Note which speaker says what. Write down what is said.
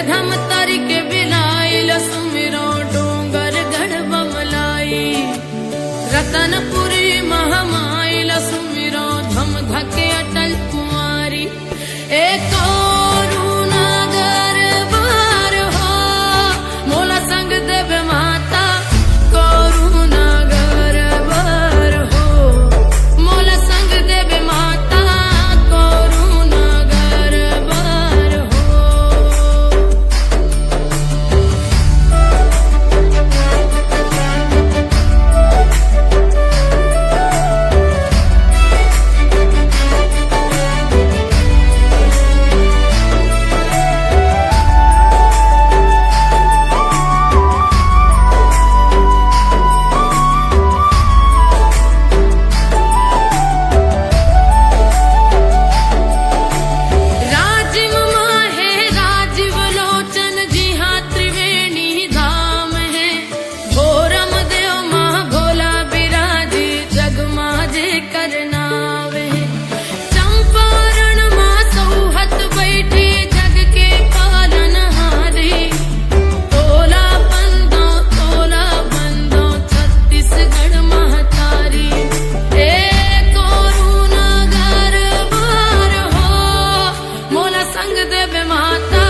Speaker 1: बेगम तारी के बिलाइल सुमिरो डोंगर गढ़ बमलाई रतनपुरी महामाइल सुमिरो धम धके अटल कुमारी एक नगर बार हो मोला संग देवे माता नगर बार हो मोला संग देवे माता नगर बार हो। संग देवे माता